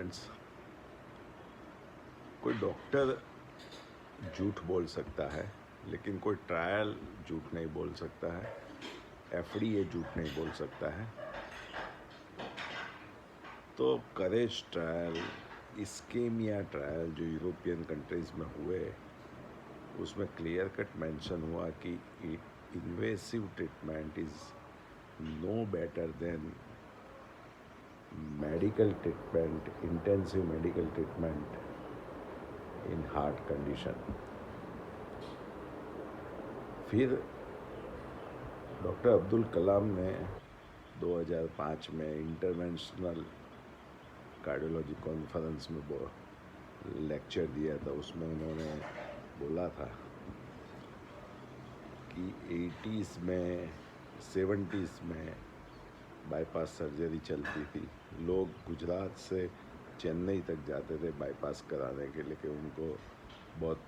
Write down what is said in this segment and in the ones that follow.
Students, कोई doctor झूठ बोल सकता है लेकिन कोई ट्रायल झूठ नहीं बोल सकता है। एफडीए झूठ नहीं बोल सकता है। तो करेज ट्रायल, इस्केमिया ट्रायल जो यूरोपियन कंट्रीज़ में हुए, उसमें क्लियर कट मेंशन हुआ कि invasive treatment is no better than medical treatment, intensive medical treatment in heart condition. फिर डॉक्टर अब्दुल कलाम ने 2005 में इंटरनेशनल कार्डियोलॉजी कॉन्फ्रेंस में लेक्चर दिया था। उसमें उन्होंने बोला था कि 80s में 70s में बाईपास सर्जरी चलती थी। लोग गुजरात से चेन्नई तक जाते थे बाईपास कराने के लिए कि उनको बहुत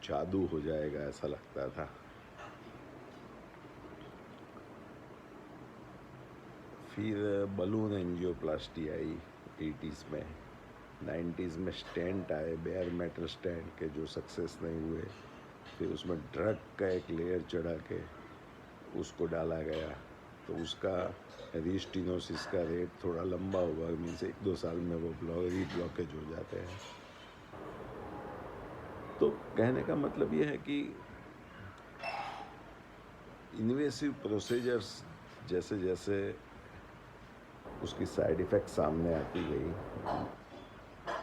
जादू हो जाएगा ऐसा लगता था। फिर बलून एंजियोप्लास्टी आई 80s में। 90s में स्टेंट आए, बेयर मेटल स्टेंट के, जो सक्सेस नहीं हुए। फिर उसमें ड्रग का एक लेयर चढ़ा के उसको डाला गया, तो उसका रीस्टिनोसिस का रेट थोड़ा लंबा हुआ, मीन्स 1-2 साल में वो ब्लॉकेज हो जाते हैं। तो कहने का मतलब ये है कि इन्वेसिव प्रोसीजर्स जैसे जैसे उसकी साइड इफ़ेक्ट सामने आती गई,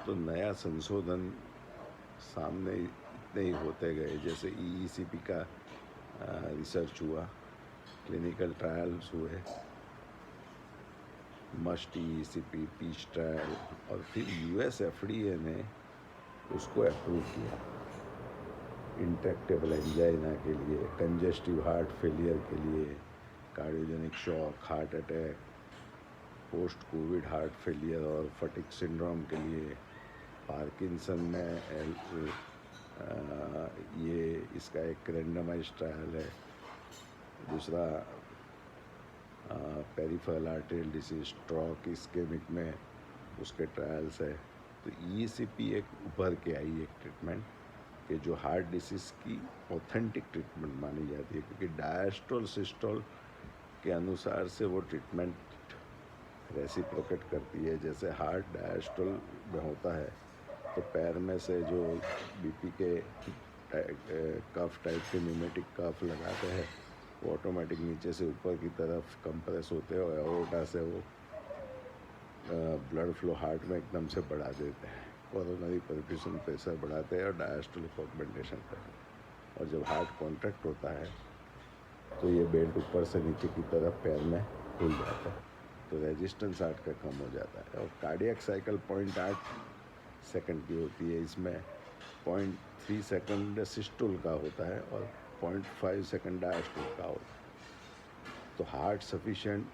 तो नया संशोधन सामने इतने ही होते गए। जैसे ईईसीपी का रिसर्च हुआ, क्लिनिकल ट्रायल्स हुए, मस्ट ईईसीपी, पीच ट्रायल, और फिर यूएस एफडीए ने उसको अप्रूव किया इंट्रैक्टेबल एंजाइना के लिए, कंजेस्टिव हार्ट फेलियर के लिए, cardiogenic shock, heart attack, post Covid heart failure और फटिग सिंड्रोम के लिए, पार्किंसन में ये इसका एक रैंडमाइज्ड ट्रायल है। दूसरा peripheral arterial disease, stroke, ischemic में उसके ट्रायल्स है। तो ईईसीपी एक उभर के आई एक ट्रीटमेंट कि जो हार्ट डिसीज़ की ऑथेंटिक ट्रीटमेंट मानी जाती है, क्योंकि डायस्टोल सिस्टोल के अनुसार से वो ट्रीटमेंट रेसिप्रोकेट करती है। जैसे हार्ट डायस्टोल में होता है तो पैर में से जो बीपी के कफ टाइप के न्यूमेटिक कफ लगाते हैं, वो ऑटोमेटिक नीचे से ऊपर की तरफ कंप्रेस होते हैं और एओर्टा से वो ब्लड फ्लो हार्ट में एकदम से बढ़ा देते हैं, कोरोनरी परफ्यूजन प्रेशर बढ़ाते हैं और डायस्टोलिक ऑगमेंटेशन करते हैं। और जब हार्ट कॉन्ट्रैक्ट होता है तो ये बेल्ट ऊपर से नीचे की तरफ पैर में खुल जाता है, तो रेजिस्टेंस हार्ट का कम हो जाता है। और कार्डियक साइकिल 0.8 सेकंड की होती है। इसमें 0.3 सेकंड सिस्टोल का होता है और 0.5 सेकंड डायस्टोल का होता है। तो हार्ट सफिशिएंट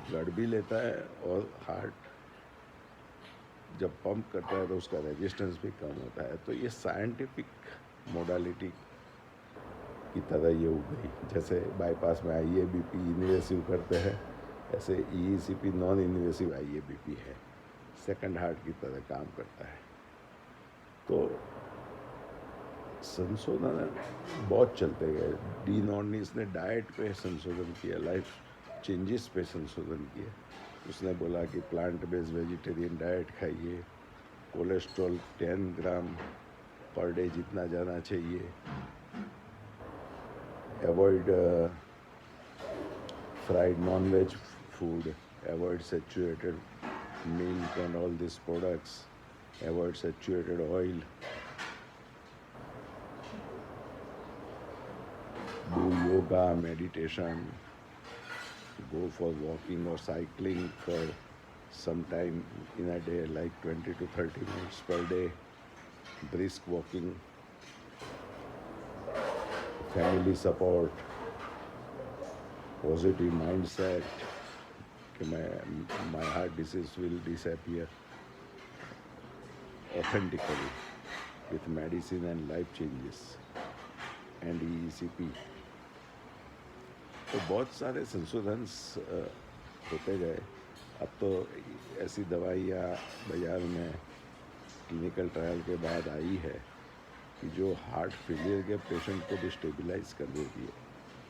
ब्लड भी लेता है और हार्ट जब पंप करता है तो उसका रेजिस्टेंस भी कम होता है। तो ये साइंटिफिक मोडालिटी की तरह ये उभरी। जैसे बाईपास में आईएबीपी इन्वेसिव करते हैं, ऐसे ईईसीपी नॉन इन्वेसिव आईएबीपी है, सेकंड हार्ट की तरह काम करता है। तो संशोधन बहुत चलते गए। डी नॉर्निस ने डाइट पे संशोधन किया, लाइफ चेंजेस पे संशोधन किया। उसने बोला कि प्लांट बेस्ड वेजिटेरियन डाइट खाइए, कोलेस्ट्रॉल 10 ग्राम पर डे जितना जाना चाहिए, avoid fried non veg food, avoid saturated milk and all this products, avoid saturated oil, do yoga, meditation, go for walking or cycling for some time in a day, like 20 to 30 minutes per day, brisk walking, family support, positive mindset कि my heart disease will disappear authentically with medicine and life changes and EECP। तो बहुत सारे संशोधन होते गए। अब तो ऐसी दवाइयाँ बाज़ार में क्लिनिकल ट्रायल के बाद आई है कि जो हार्ट फेलियर के पेशेंट को भी स्टेबलाइज कर देती है,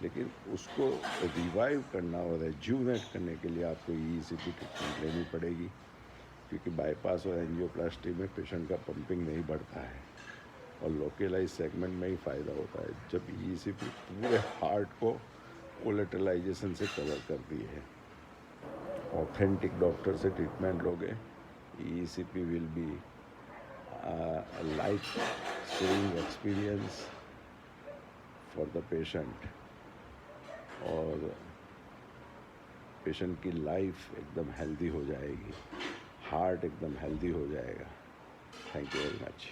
लेकिन उसको रिवाइव करना और रेज्यूनेट करने के लिए आपको ईईसीपी ट्रीटमेंट लेनी पड़ेगी, क्योंकि बाईपास और एंजियोप्लास्टी में पेशेंट का पंपिंग नहीं बढ़ता है और लोकलाइज सेगमेंट में ही फ़ायदा होता है, जब ईईसीपी पूरे हार्ट को कोलेटरलाइजेशन से कवर करती है। ऑथेंटिक डॉक्टर से ट्रीटमेंट लोगे, EECP will be life saving experience for the patient और पेशेंट की लाइफ एकदम हेल्दी हो जाएगी, हार्ट एकदम हेल्दी हो जाएगा। Thank you very much.